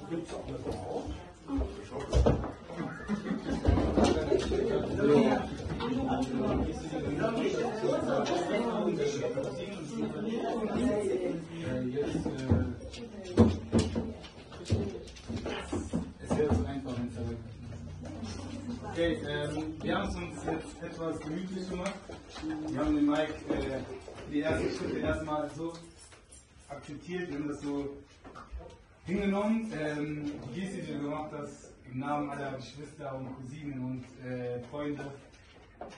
Gibt es auch eine Frau? Es wäre zu einfach, wenn es da wegkommt. Okay, wir haben es uns jetzt etwas gemütlich gemacht. Wir haben den Mike die ersten Schritte erstmal so akzeptiert, wir haben das so hingenommen. Die Geste, die du gemacht hast, im Namen aller Geschwister und Cousinen und Freunde,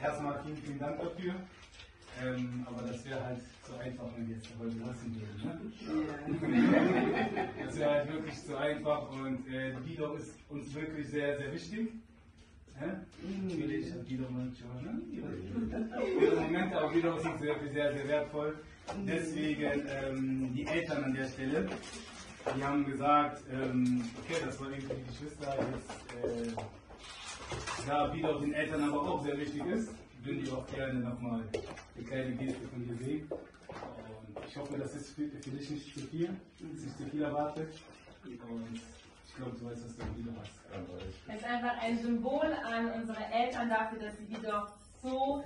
erstmal vielen, vielen Dank dafür. Aber das wäre halt so einfach, wenn wir jetzt heute lassen würden. Ne? Das wäre halt wirklich so einfach und die Guido ist uns wirklich sehr, sehr wichtig. Ich habe Guido mal geschaut, ne? Ihre Momente auch Guido sind sehr, sehr, sehr wertvoll. Deswegen die Eltern an der Stelle, die haben gesagt, okay, das war irgendwie die Geschwister, jetzt, da Guido den Eltern aber auch sehr wichtig ist, würden die auch gerne nochmal die kleine Geste von dir sehen. Und ich hoffe, das ist für dich nicht zu viel, nicht zu viel erwartet. Und ich glaube, du weißt, was du wieder hast. Es ist einfach ein Symbol an unsere Eltern dafür, dass sie die doch so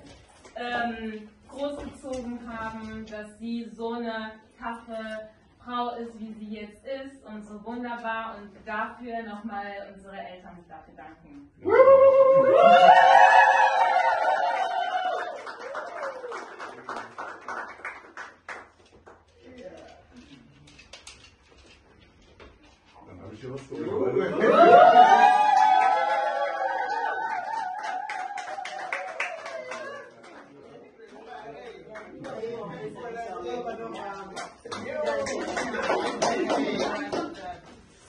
großgezogen haben, dass sie so eine taffe Frau ist, wie sie jetzt ist und so wunderbar. Und dafür nochmal unsere Eltern dafür danken. Dann habe ich ja was zu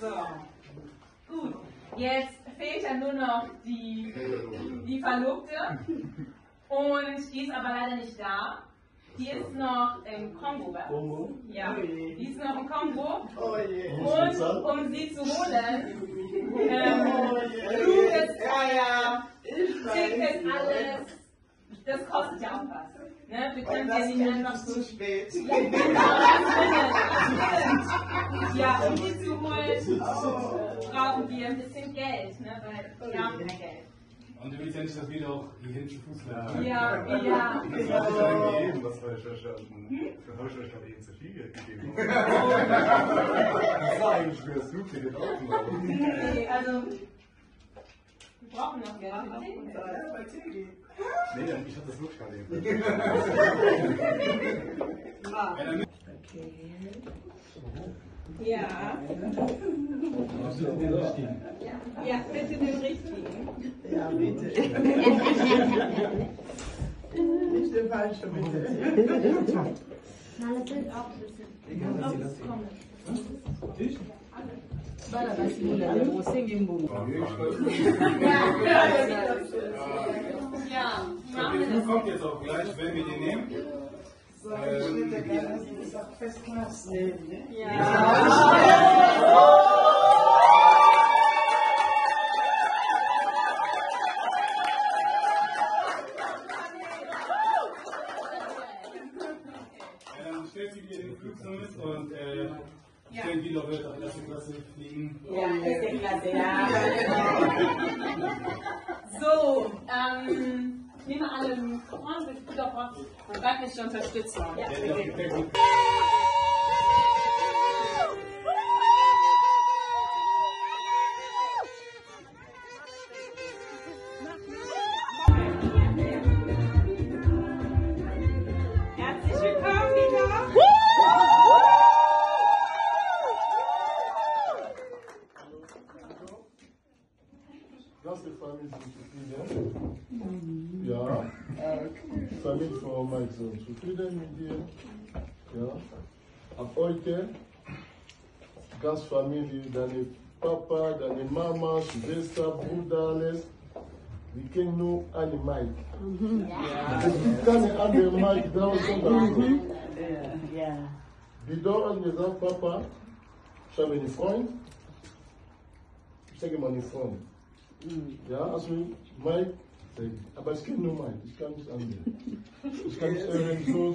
So, gut. Jetzt fehlt ja nur noch die Verlobte und die ist aber leider nicht da. Die ist noch im Kongo, was? Kongo? Ja, die ist noch im Kongo. Oh je. Und um sie zu holen, Fluggesfeuer, Ticket, alles, das kostet ja auch was. Ne? Wir können ja nicht einfach so spät. Ja, um sie zu holen, brauchen wir ein bisschen Geld, ne? Weil wir haben kein Geld. Und du willst ja nicht, dass wir auch hierhin zu Fuß laufen. Ja. Das habe ich euch gegeben, was war ich verstanden? Das habe ich euch doch eben zu viel Geld gegeben. Das war eigentlich für das Flugticket auch noch. Nee, also, wir brauchen noch Geld für Ticket. Nee, ich habe das wirklich gar nicht. Ja. Ja, bitte den richtigen. Ja, bitte. Nicht den falschen, bitte. Nein, das sind auch ein bisschen. Ja, Der Flug kommt jetzt auch gleich, wenn wir den nehmen. So, ich würde gerne das auch festmachen. Dann stellt sie dir den Flug so mit und ich denke, Guido wird auch erste Klasse fliegen. Ja, erste Klasse, ja. So, nehmen wir alle einen Mikrofon, das ist doch was. Man wird mich schon unterstützen. Ja, okay. Herzlich willkommen, Guido. Dass die Familie zufrieden. Ja. Familie von Mike sind zufrieden mit dir. Ja. Ab heute, Gastfamilie, deine Papa, deine Mama, Schwester, Bruder, alles. Wir kennen nur eine Mike. Es keine andere Mike draußen. Guido hat gesagt, Papa, ich habe einen Freund. Ich sage mal einen Freund. Ja, also Mike, aber ich kenne nur Mike, ich kann nicht andere. Ich kann nicht so,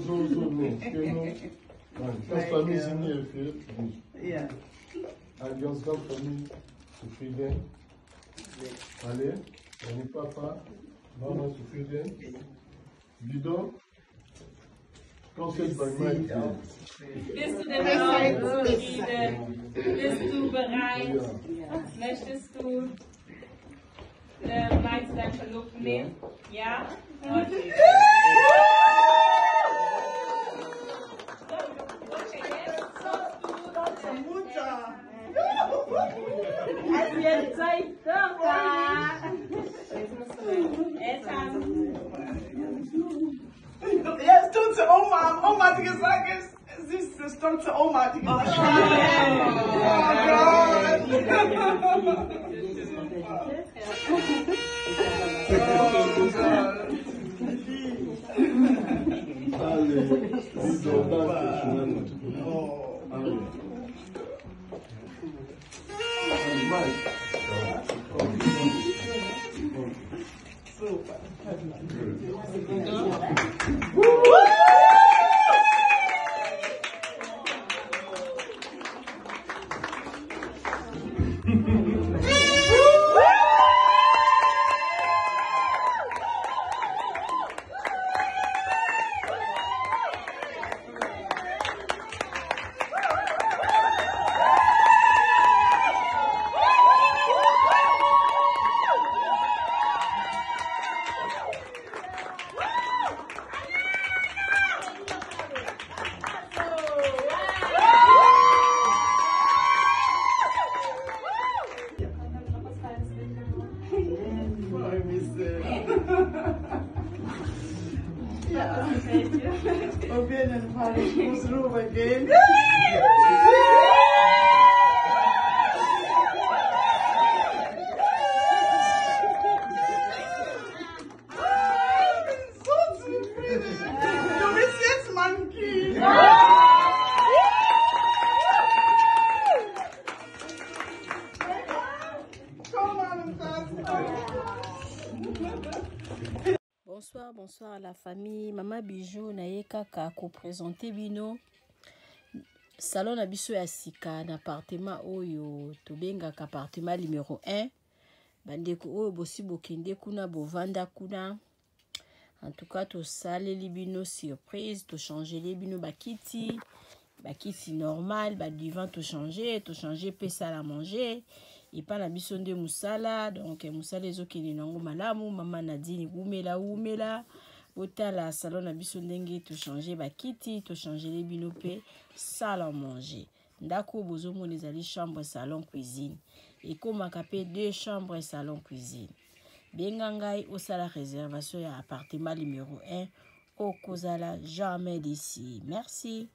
nee. Ich kenne nur, nein, das Familie sind hier für dich. Ja. Alliance grande famille, Soufrieden. Allez, on est papa, maman Soufrieden. Bidon. Conseil by Mike. Bist du denn bereit, Friede? Bist du bereit? Möchtest du Mike zu deinem Verlobten nehmen? Ja? Okay. Jetzt seid doch da. Eltern. Ja, es tut zu Oma. Oma hat gesagt, es ist das stolze Oma. Hat gesagt. Auf jeden Fall, ich muss rübergehen. Ich bin so zufrieden. Du bist jetzt mein Kind. Komm an, Bonsoir, bonsoir à la famille. Maman Bijou naye kaka ko présenter bino salon na biso ya sika na appartement oyo tobengaka appartement numéro 1. Bandeko oyo bosi bokende kuna bovanda kuna. En tout cas to saleli bino surprise, to changer les bino bakiti normal, ba divan to changer pe sala manger. Et pas la biso de musala, donc musala ezokende nango malamu. Mama Nadine umela otala salon na biso ndenge to changer bakiti, to changer les bino pe salle à manger. Ndako bozomona ezali chambre salon cuisine. Et komaka pe 2 chambres salon cuisine. Benga ngai osala réservation ya appartement numéro 1 okozala jamais d'ici. Merci.